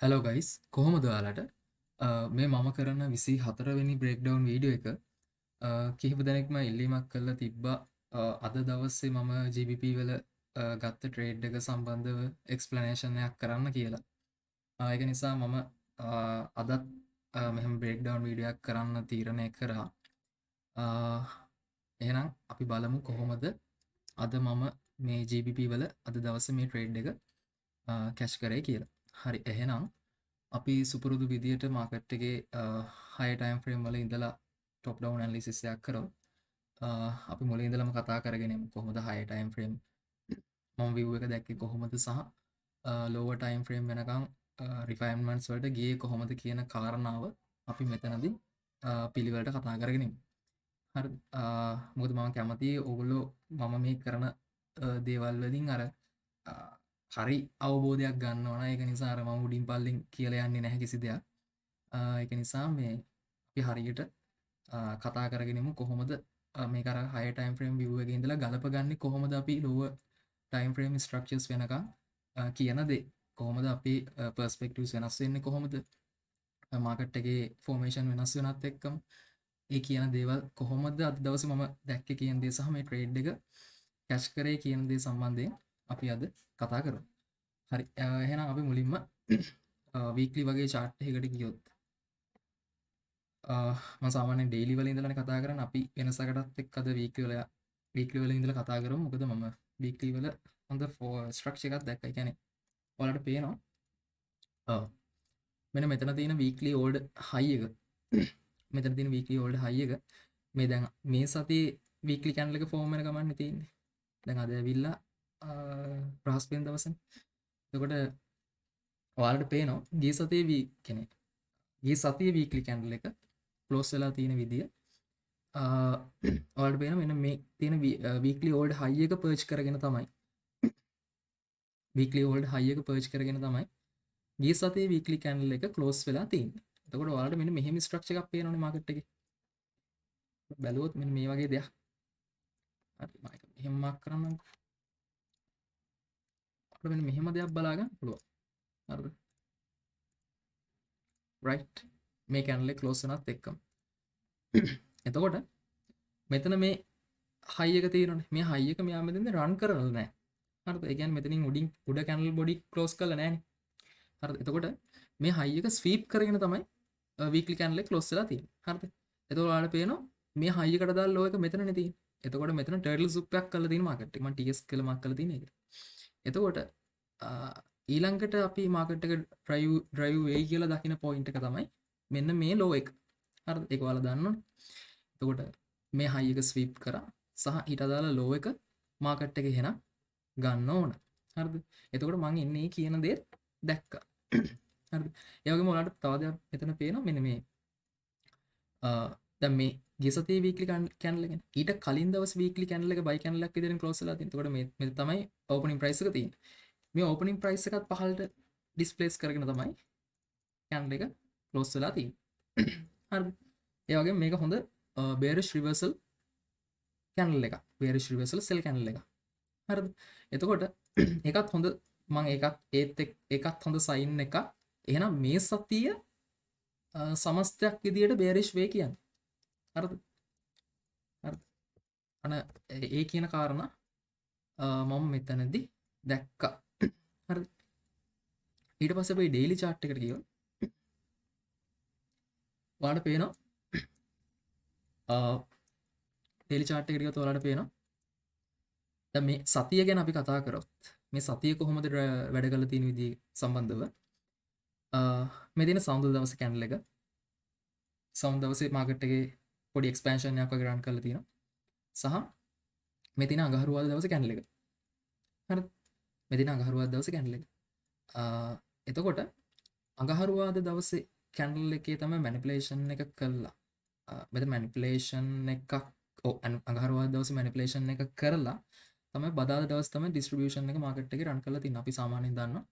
Hello guys කොහොමද ඔයාලට මේ මම කරන්න 24 වෙනි බ්‍රේක්ඩවුන් වීඩියෝ එක කිහිප දෙනෙක්ම ඉල්ලීමක් කරලා තිබ්බා අද දවස්සේ මම GBP වල ගත්ත ට්‍රේඩ් එක සම්බන්ධව එක්ස්ප්ලනේෂන් එකක් කරන්න කියලා. ඒක නිසා මම අදත් මෙහෙම බ්‍රේක්ඩවුන් වීඩියෝ එකක් කරන්න තීරණය කරා. එහෙනම් අපි බලමු කොහොමද අද මම මේ GBP වල අද දවසේ මේ ට්‍රේඩ් එක කැෂ් කරේ කියලා. හරි එහෙනම් අපි සුපුරුදු විදියට මාකට් එකේ හයි ටයිම් ෆ්‍රේම් වල ඉඳලා টপ ඩවුන් ඇනලිසිස් එකක් කරොත් අපි මුලින් ඉඳලම කතා කරගෙන යමු කොහොමද හයි ටයිම් ෆ්‍රේම් මම view එක දැක්කේ කොහොමද සහ lower time frame වෙනකන් refinements වලට ගියේ කොහොමද කියන කාරණාව අපි මෙතනදී පිළිවෙලට කතා කරගෙන යමු. හරි මොකද මම කැමතියි ඔයගොල්ලෝ මම මේ කරන දේවල් වලින් අර හරි අවබෝධයක් ගන්න ඕන. ඒක නිසා අර මම උඩින් පල්ලෙන් කියලා යන්නේ නැහැ කිසි දෙයක්. ඒක නිසා මේ අපි හරියට කතා කරගෙනමු කොහොමද මේක අර higher time frame view එකේ ඉඳලා ගලපගන්නේ කොහොමද අපි lower time frame structures වෙනකන් කියන දේ. කොහොමද අපි perspectives වෙනස් වෙන්නේ කොහොමද මාකට් එකේ formation වෙනස් වෙනත් එක්කම ඒ කියන දේවල් කොහොමද අද දවසේ මම දැක්කේ කියන දේ සහ මේ ට්‍රේඩ් එක කැෂ් කරේ කියන දේ සම්බන්ධයෙන් අපි අද කතා කරමු. හරි එහෙනම් අපි මුලින්ම වීක්ලි වගේ chart එකකට ගියොත් මම සාමාන්‍යයෙන් ඩේලි වල ඉඳලානේ කතා කරන්නේ. අපි වෙනසකටත් එක්ක අද වීක්ලි වල ඉඳලා කතා කරමු. මොකද මම වීක්ලි වල හොඳ ස්ට්‍රක්චර් එකක් දැක්කා. ඒ කියන්නේ ඔයාලට පේනවා මෙන්න මෙතන තියෙන වීක්ලි ඕල්ඩ් හයි එක මෙතන තියෙන වීක්ලි ඕල්ඩ් හයි එක මේ දැන් මේ සතියේ වීක්ලි කැන්ඩල් එක ෆෝම් වෙන ගමන්නේ තියෙන්නේ. දැන් අද ඇවිල්ලා බ්‍රහස්පතින් දවසේ. එතකොට ඔයාලට පේනවා ගිය සතියේ ගිය සතියේ වීක්ලි කැන්ඩල් එක ක්ලෝස් වෙලා තියෙන විදිය ඔයාලට පේනවා මෙන්න මේ තියෙන වීක්ලි ඕල්ඩ් හයි එක පර්ච් කරගෙන තමයි වීක්ලි ඕල්ඩ් හයි එක පර්ච් කරගෙන තමයි ගිය සතියේ වීක්ලි කැන්ඩල් එක ක්ලෝස් වෙලා තියෙන්නේ. එතකොට ඔයාලට මෙන්න මෙහෙම ස්ට්‍රක්චර් එකක් පේනවනේ මාකට් එකේ. බැලුවොත් මෙන්න මේ වගේ දෙයක්. හරි මම ඒක මෙහෙම මාක් කරන්නම්කෝ. අපිට මෙන්න මෙහෙම දෙයක් බලා ගන්න පුළුවන්. හරිද? right මේ කැන්ඩල් එක ක්ලෝස් වෙනත් එක්කම. එතකොට මෙතන මේ හයි එක තියෙනවනේ. මේ හයි එක මෙයා මෙතන රන් කරනවද නැහැ. හරිද? ඒ කියන්නේ මෙතනින් උඩ කැන්ඩල් බොඩි ක්ලෝස් කරලා නැහැනේ. හරිද? එතකොට මේ හයි එක ස්වීප් කරගෙන තමයි වීක්ලි කැන්ඩල් එක ක්ලෝස් වෙලා තියෙන්නේ. හරිද? එතකොට ඔයාලට පේනවා මේ හයි එකට දාලා ලෝ එක මෙතනනේ තියෙන්නේ. එතකොට මෙතන ටර්ටල් සුප් එකක් කරලා තියෙන මාකට් එක. මම TS කියලා මාක් කරලා තියෙන එක. එතකොට ඊළඟට අපි මාකට් එක ඩ්‍රයිව් වෙයි කියලා දකින පොයින්ට් එක තමයි මෙන්න මේ ලෝ එක. හරිද? ඒක ඔයාලා දන්නවනේ. එතකොට මේ හයි එක ස්වීප් කරා සහ ඊට අදාළ ලෝ එක මාකට් එකේ එහෙනම් ගන්න ඕන. හරිද? එතකොට මම ඉන්නේ කියන දේ දැක්කා. හරිද? ඒ වගේම ඔයාලට තව දෙයක් මෙතන පේනවා මෙන්න මේ දැන් මේ ගිය සතියේ වීක්ලි කැන්ඩල් එක ඊට කලින් දවස් වීක්ලි කැන්ඩල් එක බයි කැන්ඩල් එකක් විදිහට ක්ලෝස් වෙලා තියෙනවා. එතකොට මේ තමයි ඕපනින් ප්‍රයිස් එක තියෙන්නේ. මේ ඕපනින් ප්‍රයිස් එකත් පහළට ඩිස්ප්ලේස් කරගෙන තමයි කැන්ඩල් එක ක්ලෝස් වෙලා තියෙන්නේ. හරිද? ඒ වගේම මේක හොඳ bearish reversal කැන්ඩල් එකක්. bearish reversal sell කැන්ඩල් එකක්. හරිද? එතකොට ඒකත් හොඳ මම ඒකත් හොඳ සයින් එකක්. එහෙනම් මේ සතිය සමස්තයක් විදියට bearish way කියන්නේ. හරිද? හරිද? අන ඒ කියන කාරණා මම මෙතනදී දැක්කා. හරිද? ඊට පස්සේ අපි ඩේලි chart එකට ගියොත් ඔයාලට පේනවා ඩේලි chart එකට ගියොත් ඔයාලට පේනවා දැන් මේ සතිය ගැන අපි කතා කරොත් මේ සතිය කොහොමද වැඩ කරලා තියෙන විදිහ සම්බන්ධව මේ දින සවුන්දු දවසේ කැන්ඩල් එක සවුන්දු දවසේ මාකට් එකේ පොඩි එක්ස්පැන්ෂන් එකක් වගේ රන් කරලා තියෙනවා සහ මේ දින අඟහරුවාදා දවසේ කැන්ඩල් එක හරිද මේ දින අඟහරුවාදා දවසේ කැන්ඩල් එක එතකොට අඟහරුවාදා දවසේ කැන්ඩල් එකේ තමයි මැනිපුලේෂන් එක කළා මෙතන මැනිපුලේෂන් එකක් අඟහරුවාදා දවසේ මැනිපුලේෂන් එක කරලා තමයි බදාදා දවස් තමයි ඩිස්ට්‍රිබියුෂන් එක මාකට් එකේ රන් කරලා තියෙන්නේ අපි සාමාන්‍යයෙන් දන්නවා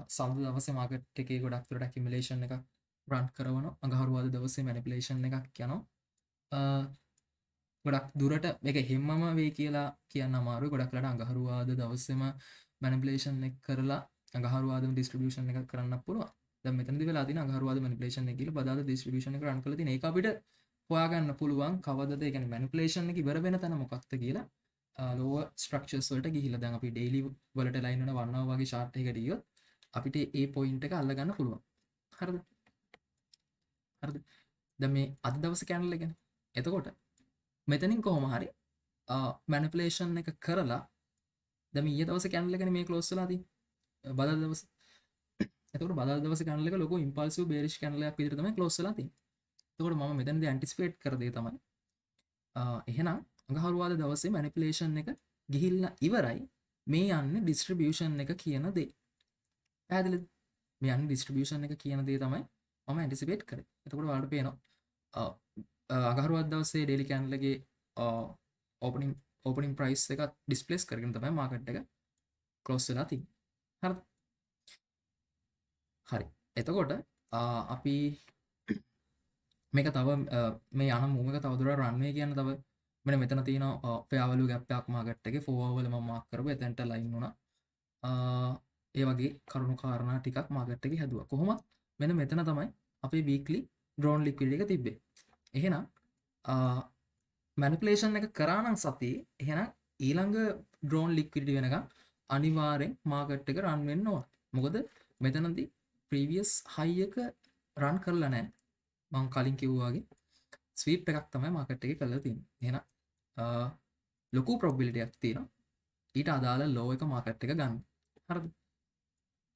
සඳු දවසේ මාකට් එකේ ගොඩක් දුරට ඇකියුමුලේෂන් එකක් රන් කරනවා අඟහරුවාදා දවසේ මැනිපුලේෂන් එකක් යනවා ගොඩක් දුරට මේක හැමම වෙයි කියලා කියන්න අමාරුයි ගොඩක් වෙලාට අඟහරුවාදා දවසේම මැනිපුලේෂන් එක කරලා අඟහරුවාදම ඩිස්ට්‍රිබියුෂන් එකක් කරන්න පුළුවන්. දැන් මෙතනදී වෙලා තියෙන අඟහරුවාද මැනිපුලේෂන් එක කියලා බදාදා ඩිස්ට්‍රිබියුෂන් එක රන් කරලා තියෙන. ඒක අපිට හොයාගන්න පුළුවන් කවදද ඒ කියන්නේ මැනිපුලේෂන් එක ඉවර වෙන තැන මොකක්ද කියලා. lower structures වලට ගිහිල්ලා දැන් අපි daily වලට line වෙන 1 hour වගේ chart එකකට ගියොත් අපිට ඒ point එක අල්ලගන්න පුළුවන්. හරිද? හරිද? දැන් මේ අද දවසේ candle එක ගැන. එතකොට මෙතනින් කොහොම හරි මැනිපුලේෂන් එක කරලා දැන් ඊයේ දවසේ candle එකනේ මේ close වෙලා තියෙන්නේ. බදාදා දවසේ. එතකොට බදාදා දවසේ candle එක ලොකු impulsive bearish candle එකක් විදිහට තමයි close වෙලා තියෙන්නේ. එතකොට මම මෙතනදී anticipate කර දේ තමයි එහෙනම් අඟහරුවාද දවසේ මැනිපුලේෂන් එක ගිහිල්ලා ඉවරයි. මේ යන්නේ ඩිස්ට්‍රිබියුෂන් එක කියන දේ. පැහැදිලිද? මේ යන්නේ ඩිස්ට්‍රිබියුෂන් එක කියන දේ තමයි මම ඇන්ටිසිපේට් කරේ. එතකොට ඔයාලට පේනවා අඟහරුවාද දවසේ ඩේලි කැන්ඩල් එකේ ඕපනින් ප්‍රයිස් එක ඩිස්ප්ලේස් කරගෙන තමයි මාකට් එක ක්ලෝස් වෙලා තියෙන්නේ. හරිද? හරි. එතකොට අපි මේක තව මේ යන මූව් එක තවදුරටත් රන් වෙයි කියන්න තව මෙන්න මෙතන තියෙනවා ෆෙයාර් වැලියු ගැප් එකක් මාකට් එකේ 4 hour වල මම මාක් කරපුවා. එතනට ලයින් වුණා. ඒ වගේ කරුණු කාරණා ටිකක් මාකට් එකේ හැදුවා. කොහොමද? මෙන්න මෙතන තමයි අපේ වීක්ලි ඩ්‍රෝන් ලික්විඩ් එක තිබ්බේ. එහෙනම් මැනිපුලේෂන් එක කරා නම් සතියේ එහෙනම් ඊළඟ ඩ්‍රෝන් ලික්විඩ් වෙනකන් අනිවාර්යෙන් මාකට් එක රන් වෙන්න ඕන. මොකද මෙතනදී ප්‍රීවියස් හයි එක රන් කරලා නැහැ. මම කලින් කිව්වා වගේ ස්වීප් එකක් තමයි මාකට් එකේ කරලා තියෙන්නේ. එහෙනම් ලොකු probability එකක් තියෙනවා ඊට අදාළ ලෝ එක මාකට් එක ගන්න. හරිද?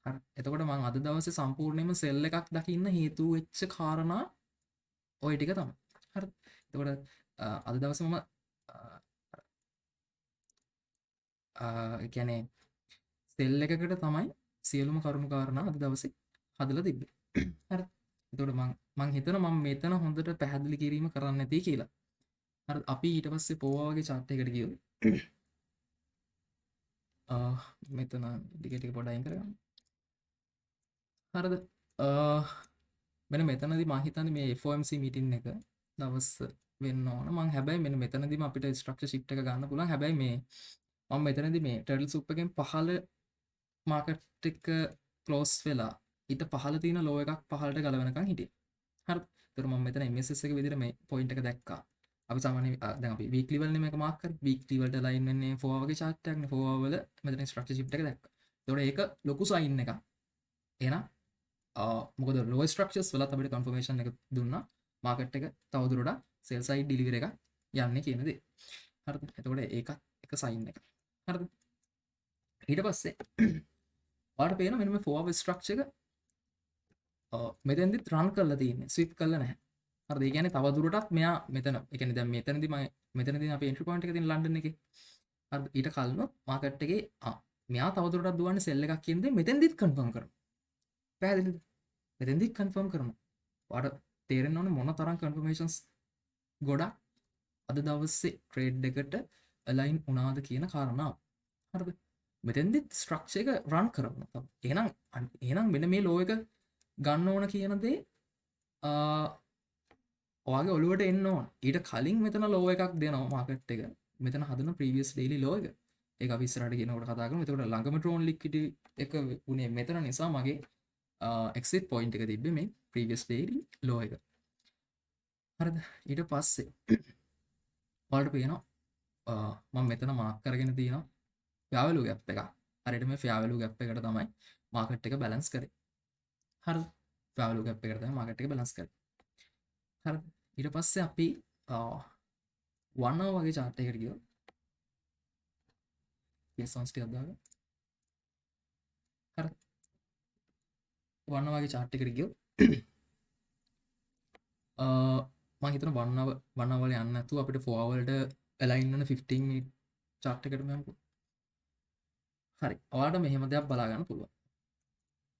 හරි. එතකොට මම අද දවසේ සම්පූර්ණයෙන්ම සෙල් එකක් දකින්න හේතු වෙච්ච කාරණා ওই ටික තමයි. හරිද? එතකොට අද දවසේ මම ඒ කියන්නේ සෙල් එකකට තමයි සියලුම කරුණු කාරණා අද දවසේ හදලා තිබ්බේ. හරිද? එතකොට මං හිතනවා මම මෙතන හොඳට පැහැදිලි කිරීම කරන්න නැති කියලා. හරිද? අපි ඊට පස්සේ පෝවා වගේ chart එකකට ගියොත් මෙතන ඉන්ඩිකේටර් එක පොඩ්ඩක් අයින් කරගන්න. හරිද? මෙන්න මෙතනදී මම හිතන්නේ මේ FOMC මීටින් එක දවස් වෙන්න ඕන. මම හැබැයි මෙන්න මෙතනදීම අපිට ස්ට්‍රක්චර් shift එක ගන්න පුළුවන්. හැබැයි මේ මම මෙතනදී මේ ටර්ටල් සූප් එකෙන් පහළ මාකට් එක ක්ලෝස් වෙලා ඊට පහළ තියෙන ලෝ එකක් පහළට ගලවනකන් හිටියේ. හරිද? ඒතර මම මෙතන MSS එක විදිහට මේ පොයින්ට් එක දැක්කා. අපි සාමාන්‍ය දැන් අපි වීක්ලි වල මේක මාක් කරේ. වීක්ලි වලට ලයින් වෙන්නේ 4 hour වගේ chart එකක්නේ. 4 hour වල මෙතන ස්ට්‍රක්චර් shift එක දැක්කා. ඒතකොට ඒක ලොකු සයින් එකක්. එහෙනම් මොකද ලෝ ස්ට්‍රක්චර්ස් වලත් අපිට කන්ෆර්මේෂන් එක දුන්නා මාකට් එක තවදුරටත් සෙල් සයිඩ් ඩිලිවරි එකක් යන්නේ කියන දේ. හරිද? එතකොට ඒකත් එක සයින් එකක්. හරිද? ඊට පස්සේ ඔයාලට පේනවා මෙන්න මේ 4 hour ස්ට්‍රක්චර් එක මෙතෙන්දිත් රන් කරලා තියෙන්නේ ස්විප් කරලා නැහැ. හරිද? ඒ කියන්නේ තවදුරටත් මෙයා මෙතන ඒ කියන්නේ දැන් මෙතනදී අපි එන්ට්‍රි පොයින්ට් එක තියෙන ලන්ඩන් එකේ. හරිද? ඊට කලින් මාකට් එකේ මෙයා තවදුරටත් දුවන්නේ සෙල් එකක් කියන දේ මෙතෙන්දිත් කන්ෆර්ම් කරනවා. පැහැදිලිද? මෙතෙන්දිත් කන්ෆර්ම් කරනවා. ඔයාලට තේරෙන්න ඕනේ මොන තරම් කන්ෆර්මේෂන්ස් ගොඩක් අද දවසේ ට්‍රේඩ් එකට අලයින් වුණාද කියන කාරණාව. හරිද? මෙතෙන්දිත් ස්ට්‍රක්චර් එක රන් කරනවා. එහෙනම් මෙන්න මේ ලෝ එක ගන්න ඕන කියන දේ ඔයාගේ ඔළුවට එන්න ඕන. ඊට කලින් මෙතන ලෝ එකක් දෙනවා මාකට් එක. මෙතන හදන ප්‍රීවියස් ඩේලි ලෝ එක. ඒක අපි ඉස්සරහට කියනකොට කතා කරමු. එතකොට ළඟම ඩ්‍රෝන් ලික්විඩ් එක උනේ මෙතන නිසා මගේ එක්සිට් පොයින්ට් එක තිබ්බේ මේ ප්‍රීවියස් ඩේලි ලෝ එක. හරිද? ඊට පස්සේ ඔයාලට පේනවා මම මෙතන මාක් කරගෙන තියෙනවා ෆෙයාර් වැලියු ගැප් එකක්. හරියට මේ ෆෙයාර් වැලියු ගැප් එකට තමයි මාකට් එක බැලන්ස් කරේ. හරිද? ෆෙයාර් වැලියු ගැප් එකට තමයි මාකට් එක බැලන්ස් කරේ. හරිද? ඊට පස්සේ අපි 1 hour වගේ chart එකකට ගියොත් PSONs ටිකක් දාගන්න. හරිද? 1 hour වගේ chart එකකට ගියොත් මම හිතනවා 1 hour වල යන්න නැතුව අපිට 4 hour වලට align වෙන 15 minute chart එකකට මම හරි. ඔයාලට මෙහෙම දෙයක් බලා ගන්න පුළුවන්.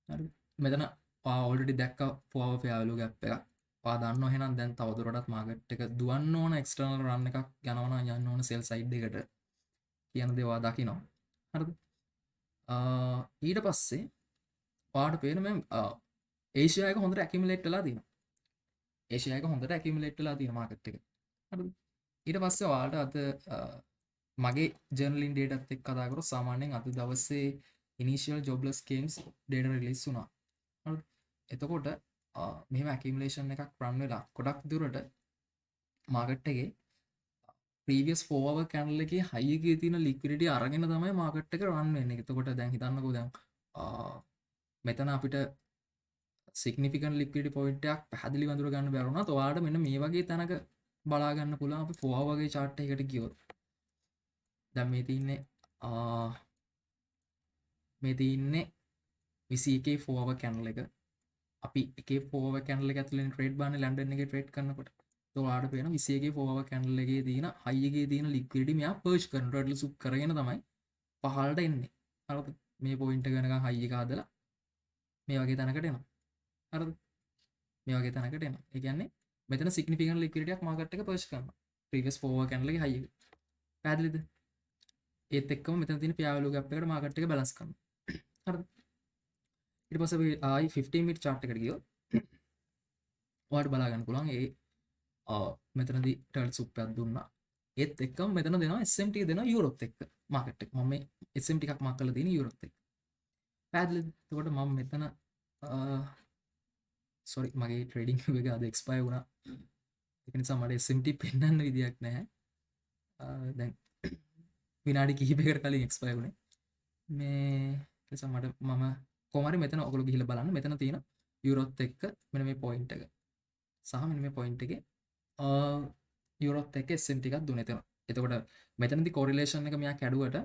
හරිද? මෙතන ඔයා already දැක්ක 4 hour fair value gap එකක්. ඔයා දන්නවා එහෙනම් දැන් තවදුරටත් මාකට් එක දුවන්න ඕන එක්ස්ටර්නල් රන් එකක් යනවා නම් යන්න ඕන සෙල් සයිඩ් එකට කියන දේ ඔයා දකිනවා. හරිද? ඊට පස්සේ ඔයාට පේන මේ ඒෂියා එක හොඳට ඇකියුමුලේට් වෙලා තියෙනවා. ඒෂියා එක හොඳට ඇකියුමුලේට් වෙලා තියෙන මාකට් එක. හරිද? ඊට පස්සේ ඔයාලට අද මගේ ජර්නලින් ඩේටාත් එක්ක කතා කරොත් සාමාන්‍යයෙන් අද දවසේ ඉනිශියල් ජොබ්ලස් කේම්ස් ඩේට රිලිස් වුණා. හරිද? එතකොට මෙහෙම ඇකියුමුලේෂන් එකක් රන් වෙලා ගොඩක් දුරට මාකට් එකේ ප්‍රීවියස් 4 hour candle එකේ high එකේ තියෙන liquidity අරගෙන තමයි මාකට් එක රන් වෙන්නේ. එතකොට දැන් හිතන්නකෝ දැන් මෙතන අපිට significant liquidity point එකක් පැහැදිලිව අඳුර ගන්න බැරි වුණාත් ඔයාලට මෙන්න මේ වගේ තැනක බලා ගන්න පුළුවන් අපි 4 hour වගේ chart එකකට ගියොත්. දැන් මේ තියන්නේ මේ තියන්නේ 21 4 hour candle එක. අපි එකේ 4 hour candle එක ඇතුලේ ට්‍රේඩ් බාන්නේ ලන්ඩන් එකේ ට්‍රේඩ් කරනකොට. ඔයාලට පේන 21 4 hour candle එකේ තියෙන high එකේ තියෙන liquidity මෙයා පර්ච් කරනවා. ටර්ටල් සුප් කරගෙන තමයි පහළට එන්නේ. හරිද? මේ පොයින්ට් එක වෙනකන් high එක හදලා මේ වගේ තැනකට එනවා. හරිද? මේ වගේ තැනකට එනවා. ඒ කියන්නේ මෙතන significant liquidity එකක් මාකට් එක පර්ච් කරනවා. previous 4 hour candle එකේ high එක. පැහැදිලිද? ඒත් එක්කම මෙතන තියෙන peer value gap එකට මාකට් එක balance කරනවා. හරිද? ඊට පස්සේ අපි ආයි 15 minute chart එකට ගියොත් ඔයාලට බලා ගන්න පුළුවන් ඒ මෙතනදී ටර්ල් සුප් එකක් දුන්නා. ඒත් එක්කම මෙතන දෙනවා SMT දෙනවා යුරෝත් එක්ක මාකට් එක. මම මේ SMT එකක් මාක් කරලා තියෙන යුරෝත් එක්ක. පැහැදිලිද? එතකොට මම මෙතන සෝරි මගේ ට්‍රේඩින් එක අද එක්ස්පයර් වුණා. ඒක නිසා මට SMT පෙන්වන්න විදියක් නැහැ. දැන් විනාඩි කිහිපයකට කලින් එක්ස්පයර් වුණේ. මේ නිසා මම කොහොමරි මෙතන ඔයගොල්ලෝ ගිහිල්ලා බලන්න මෙතන තියෙන යුරෝත් එක්ක මෙන්න මේ පොයින්ට් එක. සහ මෙන්න මේ පොයින්ට් එකේ යුරෝත් එක්ක SMT එකක් දුන්නේ එතන. එතකොට මෙතනදී කොරිලේෂන් එක මෙයා කැඩුවට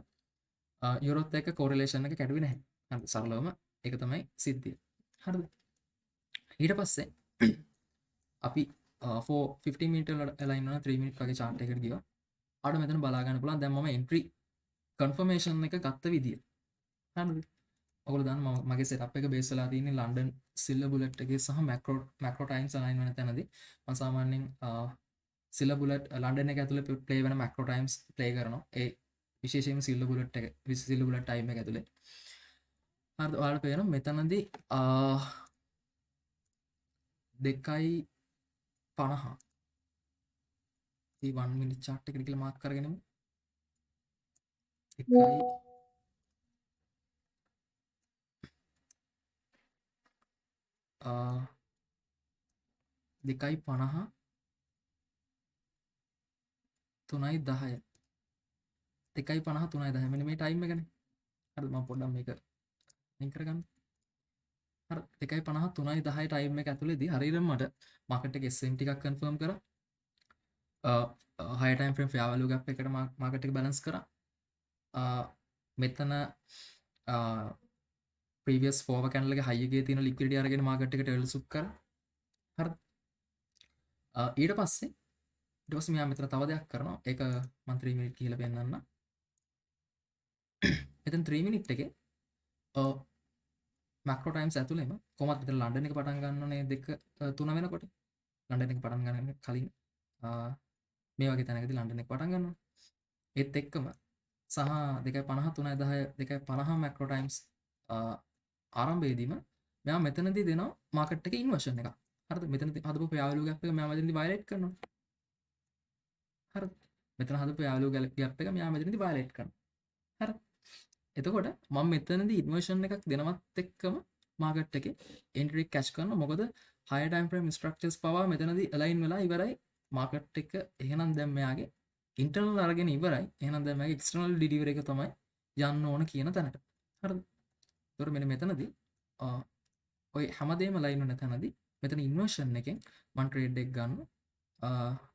යුරෝත් එක්ක කොරිලේෂන් එක කැඩුවේ නැහැ. හරි සරලවම ඒක තමයි සිද්ධිය. හරිද? ඊට පස්සේ අපි 15 minute වල align වෙන 3 minute වගේ chart එකකට ගියා. ආඩ මෙතන බලා ගන්න පුළුවන් දැන් මම entry confirmation එක ගත්ත විදිය. හරිද? ඔයගොල්ලෝ දන්න මගේ setup එක base වෙලා තියෙන්නේ London silver bullet එකේ සහ macro times align වෙන තැනදී මම සාමාන්‍යයෙන් silver bullet London එක ඇතුලේ play වෙන macro times play කරනවා. ඒ විශේෂයෙන්ම silver bullet එක silver bullet time එක ඇතුලේ. හරිද? ඔයාලට පේනවා මෙතනදී 2.50 1 minute chart එකට කියලා මාක් කරගෙනමු. 2.50 3.10 2.50 3.10 මෙන්න මේ ටයිම් එකනේ. හරිද? මම පොඩ්ඩක් මේක ලින්ක් කරගන්න. හරි 2.50 3.10 ටයිම් එක ඇතුළේදී හරියටම මට මාකට් එකේ SMT එකක් කන්ෆර්ම් කරා. higher time frame fair value gap එකට මාකට් එක බැලන්ස් කරා. මෙතන previous 4 hour candle එකේ high එකේ තියෙන liquidity අරගෙන මාකට් එකට ටර්ටල් සුප් කරා. හරිද? ඊට පස්සේ මෙයා මෙතන තව දෙයක් කරනවා. ඒක මම 3 minute කියලා පෙන්නන්න. මෙතන 3 minute එකේ macro times ඇතුළේම කොහොමද මෙතන ලන්ඩන් එක පටන් ගන්නනේ 2 3 වෙනකොට ලන්ඩන් එක පටන් ගන්න කලින් මේ වගේ තැනකදී ලන්ඩන් එක පටන් ගන්නවා. ඒත් එක්කම සහ 2.50 3.10 2.50 macro times ආරම්භයේදීම මෙයා මෙතනදී දෙනවා මාකට් එකේ ඉන්වර්ෂන් එකක්. හරිද? මෙතනදී හදපු fair value gap එක මෙයා මෙතනදී violate කරනවා. හරිද? මෙතන හදපු fair value gap එක මෙයා මෙතනදී violate කරනවා. හරිද? එතකොට මම මෙතනදී ඉන්වර්ෂන් එකක් දෙනවත් එක්කම මාකට් එකේ එන්ට්‍රි එක කැෂ් කරනවා. මොකද higher time frame structures පවා මෙතනදී align වෙලා ඉවරයි. මාකට් එක එහෙනම් දැන් මෙයාගේ internal අරගෙන ඉවරයි. එහෙනම් දැන් මෙයාගේ external delivery එක තමයි යන්න ඕන කියන තැනට. හරිද? ඒතකොට මෙන්න මෙතනදී ඔය හැමදේම align වෙන තැනදී මෙතන ඉන්වර්ෂන් එකෙන් මම ට්‍රේඩ් එක ගන්නවා.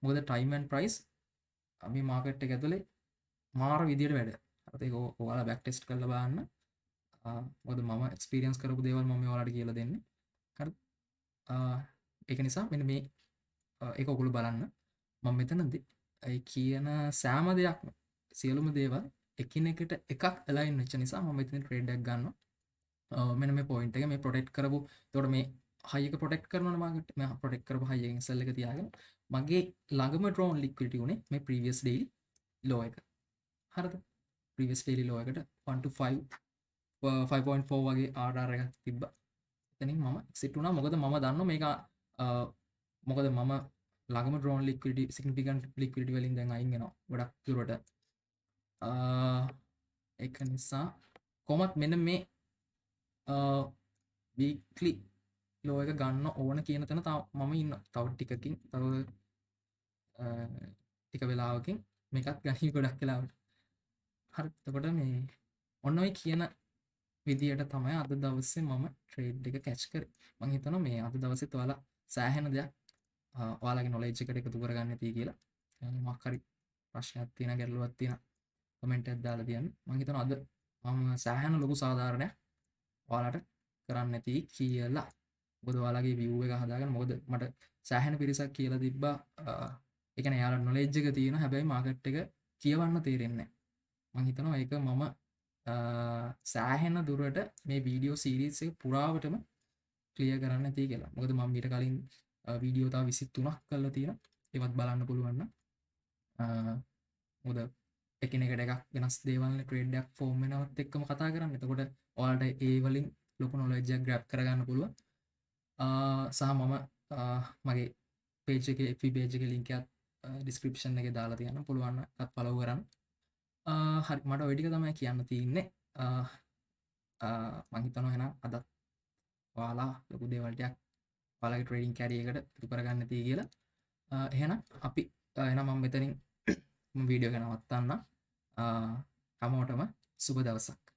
මොකද time and price මේ මාකට් එක ඇතුලේ මාර විදියට වැඩ. හරිද? ඒක ඔයාලා බෑක් ටෙස්ට් කරලා බලන්න. මොකද මම එක්ස්පීරියන්ස් කරපු දේවල් මම ඔයාලට කියලා දෙන්නේ. හරිද? ඒක නිසා මෙන්න මේ ඒක ඔයගොල්ලෝ බලන්න. මම මෙතනදී ඒ කියන සෑම දෙයක්ම සියලුම දේවල් එකිනෙකට එකක් align වෙච්ච නිසා මම මෙතන ට්‍රේඩ් එකක් ගන්නවා. මෙන්න මේ පොයින්ට් එක මේ ප්‍රොටෙක්ට් කරපු. එතකොට මේ high එක ප්‍රොටෙක්ට් කරනවනේ මාකට් එක. මම ප්‍රොටෙක්ට් කරපු high එකෙන් sell එක තියාගෙන මගේ ළඟම drawn liquidity උනේ මේ previous daily low එක. හරිද? previous daily low එකට 1 to 5 5.4 වගේ RR එකක් තිබ්බා. එතනින් මම exit වුණා. මොකද මම දන්නවා මේක මොකද මම ළඟම drawn liquidity significant liquidity වලින් දැන් අයින් වෙනවා ගොඩක් දුරට. ඒක නිසා කොමත් මෙන්න මේ වීක්ලි ලෝ එක ගන්න ඕන කියන තැන මම ඉන්න තව ටිකකින් තව ටික වෙලාවකින් මේකත් ගනී ගොඩක් කලාවට හරිතකොට මේ ඔන්න ඔයි කියන විදියට තමයි අද දවස්සේ මම ට්‍රේඩ් එක කැච් කර මං හිතන මේ අද දවසෙත් ඔයාලා සෑහෙන දෙයක් ඔයාලගේ නොලෙජ් එකට එකතු කරගන්න ඇති කියලා මොකක් හරි ප්‍රශ්නයක් තියෙන ගැටලුවක් තියෙන කමෙන්ට් එකක් දාලා තියන්න මං හිතන අද මම සෑහෙන ලොකු සාධාරණයක් ඔයාලට කරන්න ඇති කියලා මොකද ඔයාලගේ view එක හදාගන්න මොකද මට සෑහෙන පිරිසක් කියලා තිබ්බා ඒ කියන්නේ යාළුවා නොලෙජ් එක තියෙන හැබැයි මාකට් එක කියවන්න තේරෙන්නේ නැහැ මං හිතනවා ඒක මම සෑහෙන දුරට මේ වීඩියෝ සීරීස් එක පුරාවටම ක්ලියර් කරන්න ඇති කියලා මොකද මම ඊට කලින් වීඩියෝ තව 23ක් කරලා තියෙනවා ඒවත් බලන්න පුළුවන් නම් මොකද එකිනෙකට එකක් වෙනස් දේවල් ට්‍රේඩ් එකක් ෆෝම් වෙනවත් එක්කම කතා කරන්න. එතකොට ඔයාලට ඒ වලින් ලොකු නොලෙජ් එකක් ග්‍රැබ් කරගන්න පුළුවන්. සහ මම මගේ පේජ් එකේ FB පේජ් එකේ ලින්ක් එකත් ඩිස්ක්‍රිප්ෂන් එකේ දාලා තියන්න පුළුවන් නම් අත් ෆලෝ කරන්න. හරි මට ඔය ටික තමයි කියන්න තියෙන්නේ. මං හිතනවා එහෙනම් අදත් ඔයාලා ලොකු දේවල් ටිකක් ඔයාලගේ ට්‍රේඩින් කැරියර් එකට ඉතුරු කරගන්න තියෙයි කියලා. එහෙනම් අපි එහෙනම් මම මෙතනින් වීඩියෝ එක නවත්තන්න. හැමෝටම සුබ දවසක්.